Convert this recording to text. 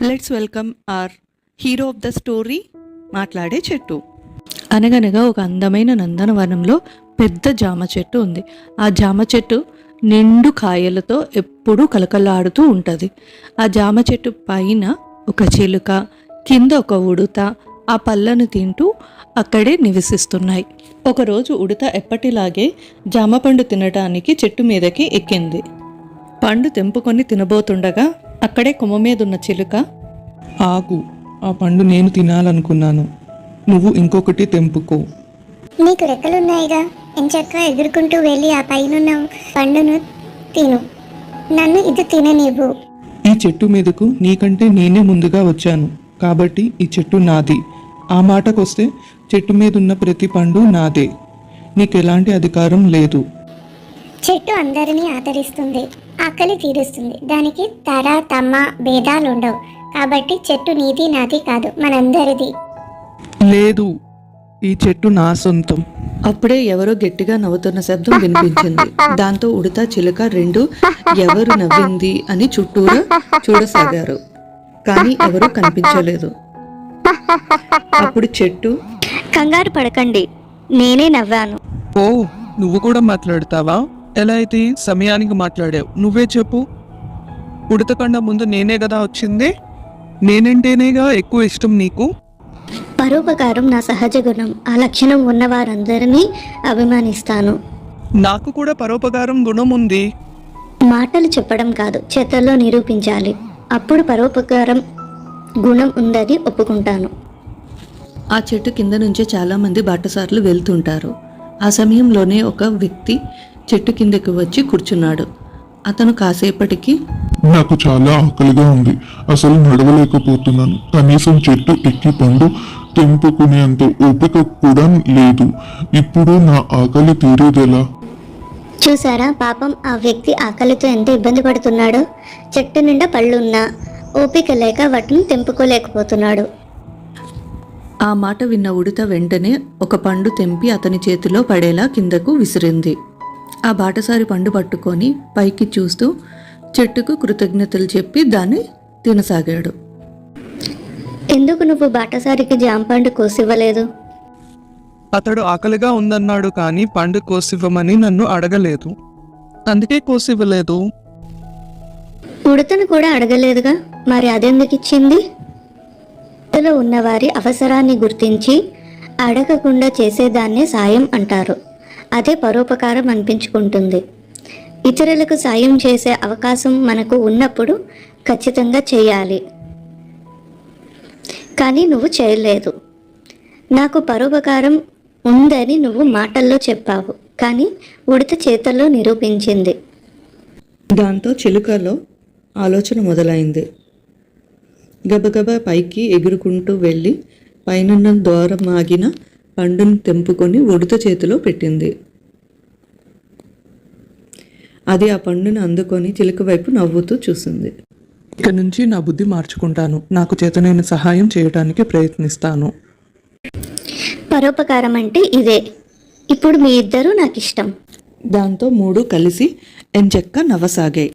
Let's welcome our hero of the story, మాట్లాడే చెట్టు. అనగనగా ఒక అందమైన నందనవనంలో పెద్ద జామ చెట్టు ఉంది. ఆ జామ చెట్టు నిండు కాయలతో ఎప్పుడూ కలకలాడుతూ ఉంటుంది. ఆ జామ చెట్టు పైన ఒక చిలుక, కింద ఒక ఉడుత ఆ పళ్ళను తింటూ అక్కడే నివసిస్తున్నాయి. ఒకరోజు ఉడుత ఎప్పటిలాగే జామ పండు తినడానికి చెట్టు మీదకి ఎక్కింది. పండు తెంపుకొని తినబోతుండగా అక్కడే కొమ్మ మీదున్న చిలుక, ఆగు, ఆ పండు నేను తినాలనుకున్నాను, నువ్వు ఇంకొకటి తెంపుకో. నీకు రెక్కలున్నాయిగా, ఎంచక్కా ఎగురుకుంటూ వెళ్ళి ఆ పైనున్న పండును తిను, నన్ను ఇది తిననివ్వు. ఈ చెట్టు మీదకు నీకంటే నేనే ముందుగా వచ్చాను కాబట్టి ఈ చెట్టు నాది. ఆ మాటకొస్తే చెట్టు మీదున్న ప్రతి పండు నాదే. నీకు ఎలాంటి అధికారం లేదు. చెట్టు అందరినీ ఆదరిస్తుంది, ఆకలి తీరుస్తుంది. దానికి తర తమ భేదాలుండవు. కాబట్టి చెట్టు నీది నాది కాదు, మనందరిది. లేదు, ఈ చెట్టు నా సొంతం. అప్పుడే ఎవరో గట్టిగా నవ్వుతున్న శబ్దం వినిపించింది. దాంతో ఉడత చిలుక రెండు ఎవరు నవ్వింది అని చుట్టూరా చూడసాగారు. కానీ ఎవరూ కనిపించలేదు. అప్పుడు చెట్టు, కంగారు పడకండి, నేనే నవ్వాను. ఓ, నువ్వు కూడా మాట్లాడతావా? ఎలా అయితే సమయానికి మాట్లాడావు, నువ్వే చెప్పు. ఉడత కన్నా ముందు నేనే కదా వచ్చింది. నేనంటేనేగా ఎక్కువ ఇష్టం నీకు. పరోపకారం నా సహజ గుణం. ఆ లక్షణం ఉన్న వారందరినీ అభిమానిస్తాను. నాకు కూడా పరోపకారం గుణం ఉంది. మాటలు చెప్పడం కాదు, చేతల్లో నిరూపించాలి. అప్పుడు పరోపకారం గుణం ఉందని ఒప్పుకుంటాను. ఆ చెట్టు కింద నుంచే చాలామంది బాటసార్లు వెళ్తుంటారు. ఆ సమయంలోనే ఒక వ్యక్తి చెట్టు కిందకి వచ్చి కూర్చున్నాడు. అతను కాసేపటికి, నాకు చాలా ఆకలిగా ఉంది, అసలు నడవలేకపోతున్నాను. కనీసం చెట్టు ఎక్కి పండు తెంపుకునేంత ఓపిక కూడా లేదు. ఇప్పుడు నా ఆకలి తీరేదెలా? చూసారా, పాపం ఆ వ్యక్తి ఆకలితో ఎంత ఇబ్బంది పడుతున్నాడో. చెట్టు నిండా పళ్ళున్నా ఓపిక లేక వాటిని తెంపుకోలేకపోతున్నాడు. ఆ మాట విన్న ఉడత వెంటనే ఒక పండు తెంపి అతని చేతిలో పడేలా కిందకు విసిరింది. ఆ బాటసారి పండు పట్టుకొని పైకి చూస్తూ చెట్టుకు కృతజ్ఞతలు చెప్పి దాన్ని తినసాగాడు. ఎందుకు నువ్వు బాటసారికి జాంపండు కోసివ్వలేదు? అతడు ఆకలిగా ఉందన్నాడు కానీ పండు కోసివ్వమని నన్ను అడగలేదు, అందుకే కోసివ్వలేదు. ఉడతను కూడా అడగలేదుగా, మరి అదెందుకు ఇచ్చింది? ఇందులో ఉన్నవారి అవసరాన్ని గుర్తించి అడగకుండా చేసేదాన్నే సాయం అంటారు. అదే పరోపకారం అనిపించుకుంటుంది. ఇతరులకు సాయం చేసే అవకాశం మనకు ఉన్నప్పుడు ఖచ్చితంగా చేయాలి. కానీ నువ్వు చేయలేదు. నాకు పరోపకారం ఉందని నువ్వు మాటల్లో చెప్పావు, కానీ ఉడత చేతల్లో నిరూపించింది. దాంతో చిలుకలో ఆలోచన మొదలైంది. గబగబా పైకి ఎగురుకుంటూ వెళ్ళి పైనున్న ద్వారం ఆగిన పండును తెంపుకొని ఉడత చేతిలో పెట్టింది. అది ఆ పండును అందుకొని చిలుక వైపు నవ్వుతూ చూసింది. ఇక నుంచి నా బుద్ధి మార్చుకుంటాను, నాకు చేతనైన సహాయం చేయడానికి ప్రయత్నిస్తాను. పరోపకారం అంటే ఇదే. ఇప్పుడు మీ ఇద్దరూ నాకు ఇష్టం. దాంతో మూడు కలిసి ఎంచక్కా నవ్వసాగాయి.